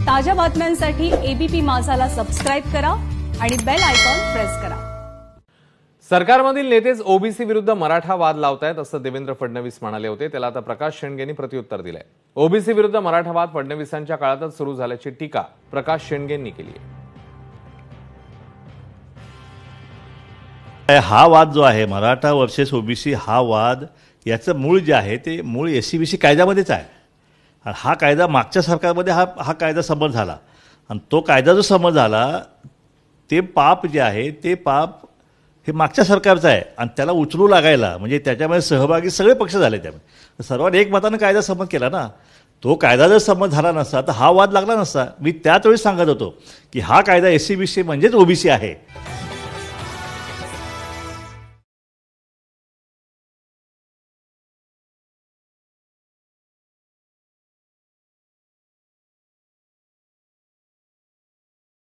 ताज्या बातम्यांसाठी ABP माझाला subscribe करा आणि बेल आयकॉन प्रेस करा। सरकारमधील नेतेच ओबीसी विरुद्ध मराठा वाद लावतायत असं देवेंद्र फडणवीस म्हणाले होते। त्याला आता प्रकाश शेंडगेंनी प्रत्युत्तर दिलंय। ओबीसी विरुद्ध मराठा वाद फडणवीसांच्या काळातच सुरू झाल्याची टीका प्रकाश शेंडगेंनी केली आहे। हा वाद जो आहे मराठा वर्सेस ओबीसी हा वाद याचं मूळ जे आहे ते मूळ एससीबीसी कायद्यामध्येच आहे। आणि हा कायदा मागच्या सरकारमध्ये हा कायदा संमत झाला आणि तो कायदा जो संमत झाला ते पाप जे आहे ते पाप हे मागच्या सरकारचं आहे आणि त्याला उचलू लागायला म्हणजे त्याच्यामध्ये सहभागी सगळे पक्ष झाले। त्यामुळे सर्वांनी एकमतानं कायदा संमत केला ना। तो कायदा जर संमत झाला नसता तर हा वाद लागला नसता। मी त्याच वेळी सांगत होतो की हा कायदा एससीबीसी म्हणजेच ओबीसी आहे।